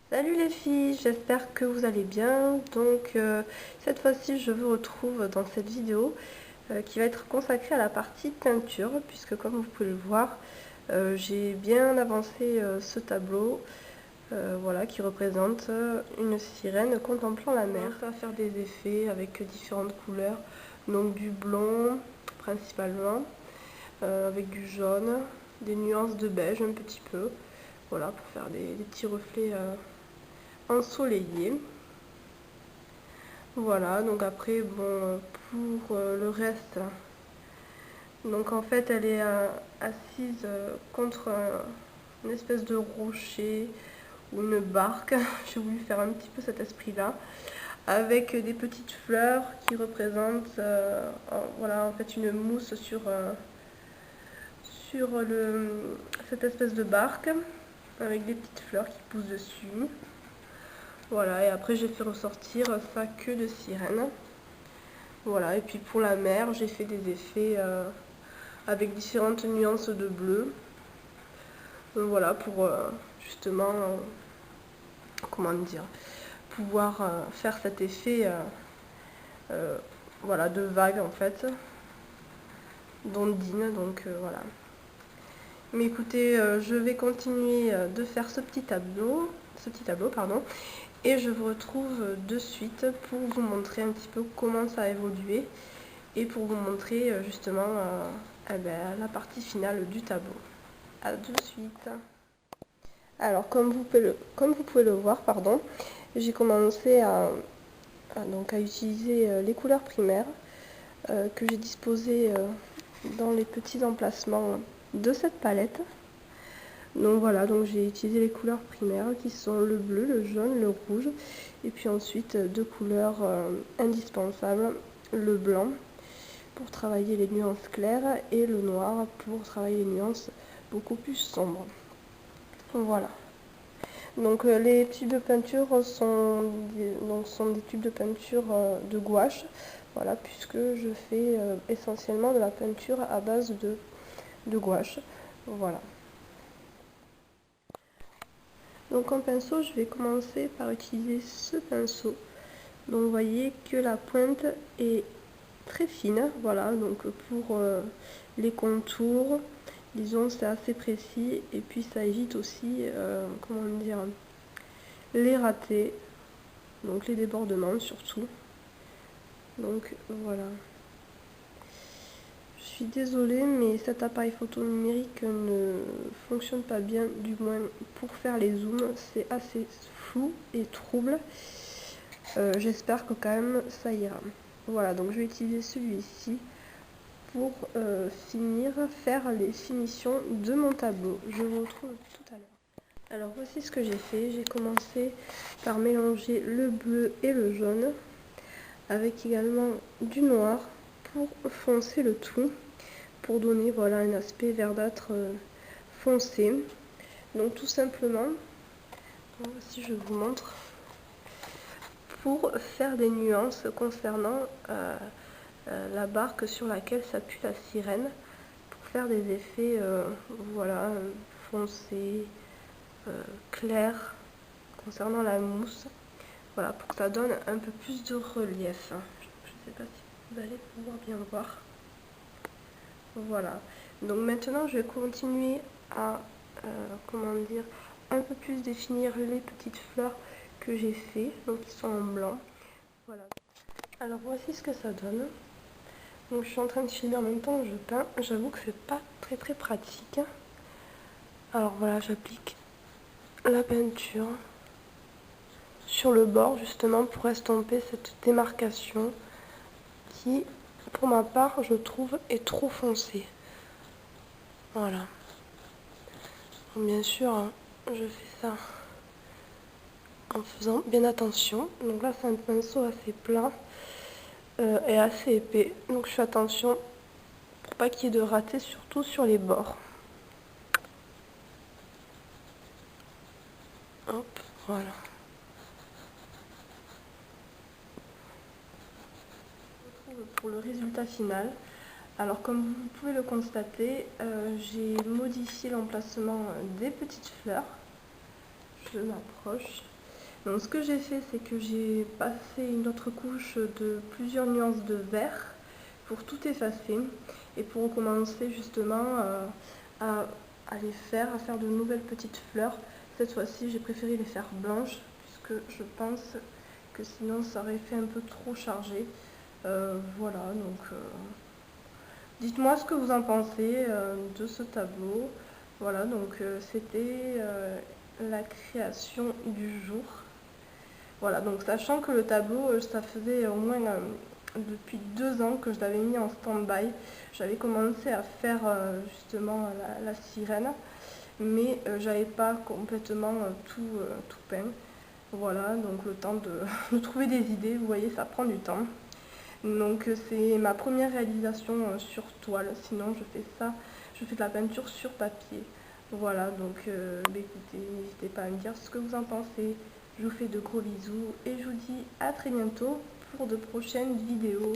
Salut les filles, j'espère que vous allez bien. Cette fois-ci je vous retrouve dans cette vidéo qui va être consacrée à la partie peinture, puisque comme vous pouvez le voir, j'ai bien avancé ce tableau voilà, qui représente une sirène contemplant la mer. On va faire des effets avec différentes couleurs, donc du blond principalement, avec du jaune, des nuances de beige un petit peu, voilà, pour faire des petits reflets ensoleillé. Voilà, donc après, bon, pour le reste, donc en fait, elle est assise contre une espèce de rocher ou une barque. J'ai voulu faire un petit peu cet esprit-là, avec des petites fleurs qui représentent, voilà, en fait, une mousse sur cette espèce de barque, avec des petites fleurs qui poussent dessus. Voilà, et après j'ai fait ressortir sa queue de sirène. Voilà, et puis pour la mer, j'ai fait des effets avec différentes nuances de bleu. Donc voilà, pour justement, comment dire, pouvoir faire cet effet voilà, de vague en fait, d'ondine. Donc voilà. Mais écoutez, je vais continuer de faire ce petit tableau, pardon, et je vous retrouve de suite pour vous montrer un petit peu comment ça a évolué et pour vous montrer justement la partie finale du tableau. A de suite. Alors comme vous pouvez le voir, pardon, j'ai commencé donc à utiliser les couleurs primaires que j'ai disposées dans les petits emplacements de cette palette. Donc voilà, donc j'ai utilisé les couleurs primaires qui sont le bleu, le jaune, le rouge, et puis ensuite deux couleurs indispensables, le blanc pour travailler les nuances claires et le noir pour travailler les nuances beaucoup plus sombres. Voilà. Donc les tubes de peinture sont des tubes de peinture de gouache, voilà, puisque je fais essentiellement de la peinture à base de gouache. Voilà. Donc en pinceau, je vais commencer par utiliser ce pinceau. Donc vous voyez que la pointe est très fine, voilà, donc pour les contours, disons c'est assez précis, et puis ça évite aussi, comment dire, les ratés, donc les débordements surtout. Donc voilà. Je suis désolée, mais cet appareil photo numérique ne fonctionne pas bien, du moins pour faire les zooms, c'est assez flou et trouble. J'espère que quand même ça ira. Voilà, donc je vais utiliser celui-ci pour faire les finitions de mon tableau. Je vous retrouve tout à l'heure. Alors voici ce que j'ai fait. J'ai commencé par mélanger le bleu et le jaune avec également du noir pour foncer le tout, pour donner voilà un aspect verdâtre foncé. Donc tout simplement, si je vous montre, pour faire des nuances concernant la barque sur laquelle s'appuie la sirène, pour faire des effets voilà, foncés, clairs concernant la mousse, voilà, pour que ça donne un peu plus de relief. Je ne sais pas si vous allez pouvoir bien voir. Voilà, donc maintenant je vais continuer à comment dire, un peu plus définir les petites fleurs que j'ai fait, donc qui sont en blanc. Voilà. Alors voici ce que ça donne. Donc je suis en train de filmer en même temps que je peins. J'avoue que c'est pas très pratique. Alors voilà, j'applique la peinture sur le bord justement pour estomper cette démarcation qui, pour ma part, je trouve est trop foncée. Voilà. Donc, bien sûr, hein, je fais ça en faisant bien attention. Donc là, c'est un pinceau assez plat et assez épais. Donc je fais attention pour pas qu'il y ait de ratés, surtout sur les bords. Hop, voilà. Pour le résultat final, alors comme vous pouvez le constater, j'ai modifié l'emplacement des petites fleurs. Je m'approche. Donc ce que j'ai fait, c'est que j'ai passé une autre couche de plusieurs nuances de vert pour tout effacer et pour recommencer justement à, à faire de nouvelles petites fleurs. Cette fois-ci, j'ai préféré les faire blanches puisque je pense que sinon ça aurait fait un peu trop chargé. Voilà, donc dites-moi ce que vous en pensez de ce tableau. Voilà, donc c'était la création du jour. Voilà, donc sachant que le tableau, ça faisait au moins depuis 2 ans que je l'avais mis en stand-by. J'avais commencé à faire justement la sirène, mais j'avais pas complètement tout peint. Voilà, donc le temps de trouver des idées, vous voyez, ça prend du temps. Donc c'est ma première réalisation sur toile, sinon je fais de la peinture sur papier. Voilà, donc écoutez, n'hésitez pas à me dire ce que vous en pensez. Je vous fais de gros bisous et je vous dis à très bientôt pour de prochaines vidéos.